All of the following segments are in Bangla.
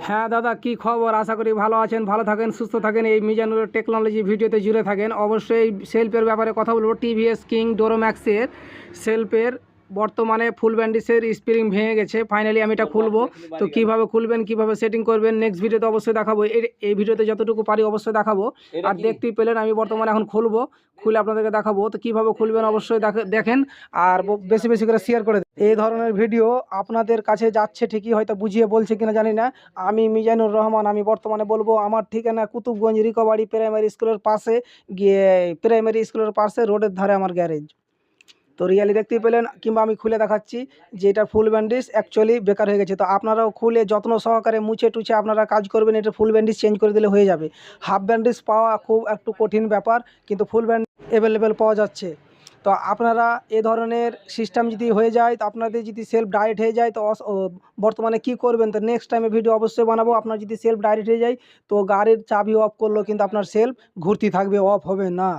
হ্যাঁ দাদা, কি খবর? আশা করি ভালো আছেন, ভালো থাকেন, সুস্থ থাকেন। এই মিজানুর টেকনোলজি ভিডিওতে জুড়ে থাকেন। অবশ্যই সেলফের ব্যাপারে কথা বলবো। টিভিএস কিং ডোরোম্যাক্সের সেলফের বর্তমানে ফুল ব্যান্ডিসের স্প্রিং ভেঙে গেছে। ফাইনালি আমি এটা খুলবো। তো কিভাবে খুলবেন, কিভাবে সেটিং করবেন, নেক্সট ভিডিওতে অবশ্যই দেখাবো। এই ভিডিওতে যতটুকু পারি অবশ্যই দেখাবো। আর দেখতেই পেলেন আমি বর্তমানে এখন খুলবো, খুলে আপনাদেরকে দেখাবো। তো কীভাবে খুলবেন অবশ্যই দেখেন, আর বেশি বেশি করে শেয়ার করে দেন। এই ধরনের ভিডিও আপনাদের কাছে যাচ্ছে ঠিকই, হয়তো বুঝিয়ে বলছে কিনা জানি না। আমি মিজানুর রহমান, আমি বর্তমানে বলবো আমার ঠিকানা কুতুবগঞ্জ রিকোভারি প্রাইমারি স্কুলের পাশে গিয়ে, প্রাইমারি স্কুলের পাশে রোডের ধারে আমার গ্যারেজ। তো রিয়ালি দেখতেই পেলেন, কিংবা আমি খুলে দেখাচ্ছি যে এটা ফুল ব্যান্ডিজ অ্যাকচুয়ালি বেকার হয়ে গেছে। তো আপনারাও খুলে যত্ন সহকারে মুছে টুছে আপনারা কাজ করবেন। এটা ফুল ব্যান্ডিজ চেঞ্জ করে দিলে হয়ে যাবে। হাফ ব্যান্ডিজ পাওয়া খুব একটু কঠিন ব্যাপার, কিন্তু ফুল ব্যান্ড অ্যাভেলেবেল পাওয়া যাচ্ছে। তো আপনারা এ ধরনের সিস্টেম যদি হয়ে যায়, তো আপনাদের যদি সেলফ ডাইরেক্ট হয়ে যায়, তো বর্তমানে কি করবেন? তো নেক্সট টাইমে ভিডিও অবশ্যই বানাবো। আপনার যদি সেলফ ডাইরেক্ট হয়ে যায়, তো গাড়ির চাবি অফ করলেও কিন্তু আপনার সেলফ ঘুরতে থাকবে, অফ হবে না।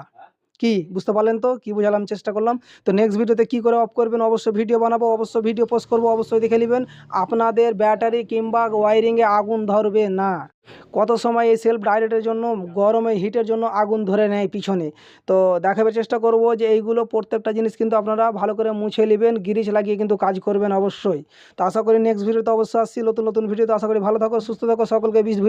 কি বুঝতে পারলেন? তো কি বুঝালাম, চেষ্টা করলাম। তো নেক্সট ভিডিওতে কি করে অফ করবেন অবশ্যই ভিডিও বানাবো, অবশ্যই ভিডিও পোস্ট করবো, অবশ্যই দেখে নেবেন। আপনাদের ব্যাটারি কিংবা ওয়ারিংয়ে আগুন ধরবে না। কত সময় এই সেলফ ডাইরেক্টের জন্য, গরমে হিটের জন্য আগুন ধরে নেয় পিছনে। তো দেখাবার চেষ্টা করব যে এইগুলো প্রত্যেকটা জিনিস কিন্তু আপনারা ভালো করে মুছে নেবেন, গ্রিজ লাগিয়ে কিন্তু কাজ করবেন অবশ্যই। তো আশা করি নেক্সট ভিডিওতে অবশ্যই আসছি নতুন নতুন ভিডিওতে। আশা করি ভালো থাকো, সুস্থ থাকো, সকলকে ভিডিও